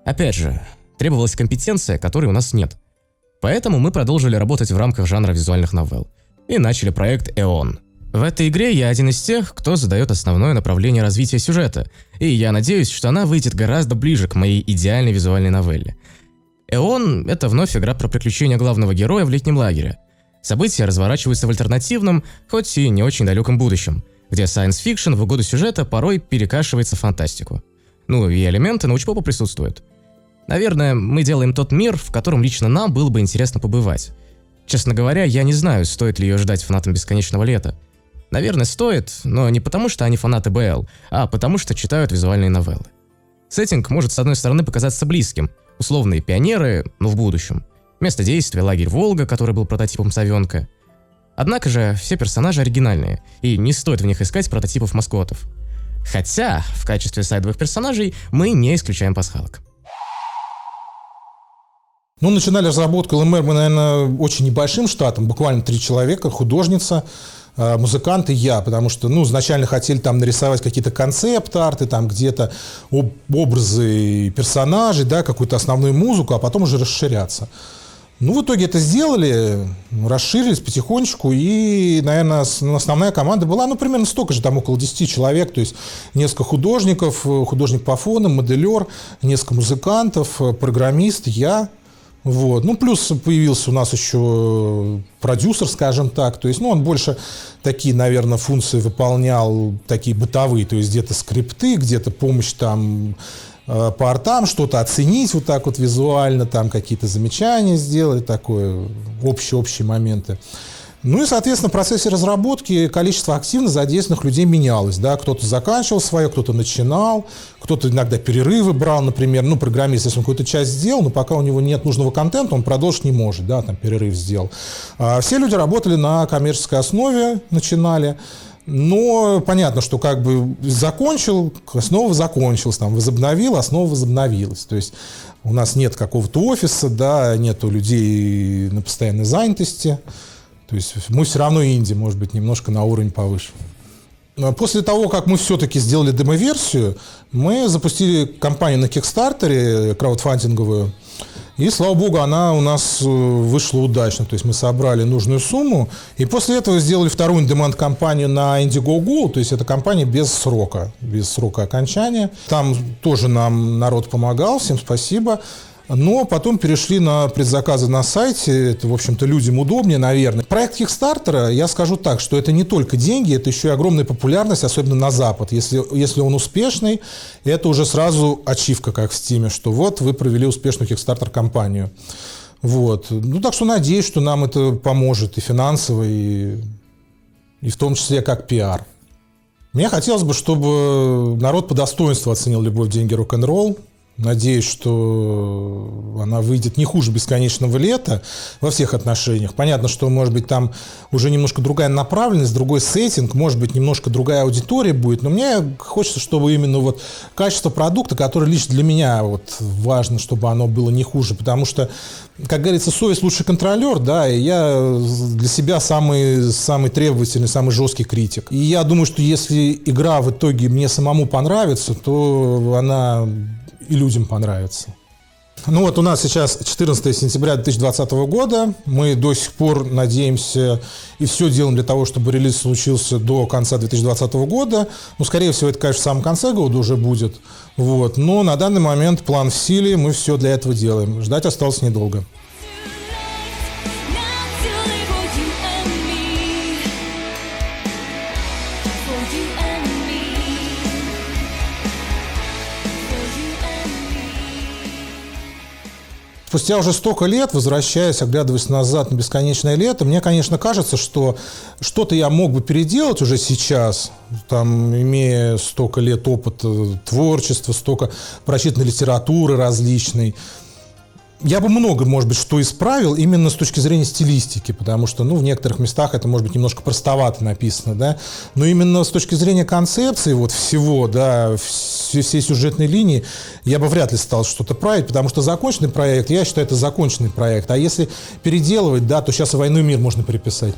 Опять же, требовалась компетенция, которой у нас нет. Поэтому мы продолжили работать в рамках жанра визуальных новелл и начали проект «Эон». В этой игре я один из тех, кто задает основное направление развития сюжета, и я надеюсь, что она выйдет гораздо ближе к моей идеальной визуальной новелле. «Эон» — это вновь игра про приключения главного героя в летнем лагере. События разворачиваются в альтернативном, хоть и не очень далеком будущем, где сайенс-фикшн в угоду сюжета порой перекашивается в фантастику. Ну и элементы научпопа присутствуют. Наверное, мы делаем тот мир, в котором лично нам было бы интересно побывать. Честно говоря, я не знаю, стоит ли ее ждать фанатам «Бесконечного лета». Наверное, стоит, но не потому, что они фанаты БЛ, а потому, что читают визуальные новеллы. Сеттинг может, с одной стороны, показаться близким. Условные пионеры, но в будущем. Место действия — лагерь Волга, который был прототипом Совенка. Однако же все персонажи оригинальные, и не стоит в них искать прототипов маскотов. Хотя, в качестве сайдовых персонажей мы не исключаем пасхалок. Ну, начинали разработку ЛМР мы, наверное, очень небольшим штатом, буквально 3 человека, художница, музыкант и я, потому что, изначально хотели там нарисовать какие-то концепт-арты, там где-то образы персонажей, да, какую-то основную музыку, а потом уже расширяться. В итоге это сделали, расширились потихонечку, и, наверное, основная команда была, примерно столько же, там около 10 человек, то есть несколько художников, художник по фонам, моделер, несколько музыкантов, программист, я. Вот. Ну, плюс появился у нас еще продюсер, скажем так. То есть, ну, он больше такие, наверное, функции выполнял, такие бытовые. То есть, где-то скрипты, где-то помощь там по артам, что-то оценить вот так вот визуально, там какие-то замечания сделать, такое, общие моменты. Ну и, соответственно, в процессе разработки количество активно задействованных людей менялось. Да? Кто-то заканчивал свое, кто-то начинал, кто-то иногда перерывы брал, например. Ну, программист, если он какую-то часть сделал, но пока у него нет нужного контента, он продолжить не может, да, там перерыв сделал. А все люди работали на коммерческой основе, начинали. Но понятно, что как бы закончил, основа закончилась, там, возобновил, основа возобновилась. То есть у нас нет какого-то офиса, да, нету людей на постоянной занятости. То есть мы все равно инди, может быть, немножко на уровень повыше. После того, как мы все-таки сделали демо-версию, мы запустили кампанию на Кикстартере, краудфандинговую. И, слава богу, она у нас вышла удачно. То есть мы собрали нужную сумму. И после этого сделали вторую деманд-кампанию на Indiegogo. То есть это кампания без срока окончания. Там тоже нам народ помогал, всем спасибо. Но потом перешли на предзаказы на сайте. Это, в общем-то, людям удобнее, наверное. Проект Кикстартера, я скажу так, что это не только деньги, это еще и огромная популярность, особенно на Запад. Если он успешный, это уже сразу ачивка, как в Стиме, что вот вы провели успешную Кикстартер-кампанию. Вот. Ну, так что надеюсь, что нам это поможет и финансово, и в том числе как пиар. Мне хотелось бы, чтобы народ по достоинству оценил «Любовь, деньги, рок-н-ролл». Надеюсь, что она выйдет не хуже «Бесконечного лета» во всех отношениях. Понятно, что, может быть, там уже немножко другая направленность, другой сеттинг, может быть, немножко другая аудитория будет. Но мне хочется, чтобы именно вот качество продукта, которое лично для меня вот важно, чтобы оно было не хуже. Потому что, как говорится, совесть лучший контролер, да, и я для себя самый требовательный, самый жесткий критик. И я думаю, что если игра в итоге мне самому понравится, то она и людям понравится. Ну вот у нас сейчас 14 сентября 2020 года. Мы до сих пор надеемся и все делаем для того, чтобы релиз случился до конца 2020 года. Ну, скорее всего, это, конечно, в самом конце года уже будет. Вот. Но на данный момент план в силе, мы все для этого делаем. Ждать осталось недолго. Спустя уже столько лет, возвращаясь, оглядываясь назад на «Бесконечное лето», мне, конечно, кажется, что что-то я мог бы переделать уже сейчас, там, имея столько лет опыта творчества, столько прочитанной литературы различной. Я бы много, может быть, что исправил именно с точки зрения стилистики, потому что, ну, в некоторых местах это, может быть, немножко простовато написано, да, но именно с точки зрения концепции вот всего, да, всей сюжетной линии я бы вряд ли стал что-то править, потому что законченный проект, я считаю, это законченный проект, а если переделывать, да, то сейчас и «Войну и мир» можно переписать.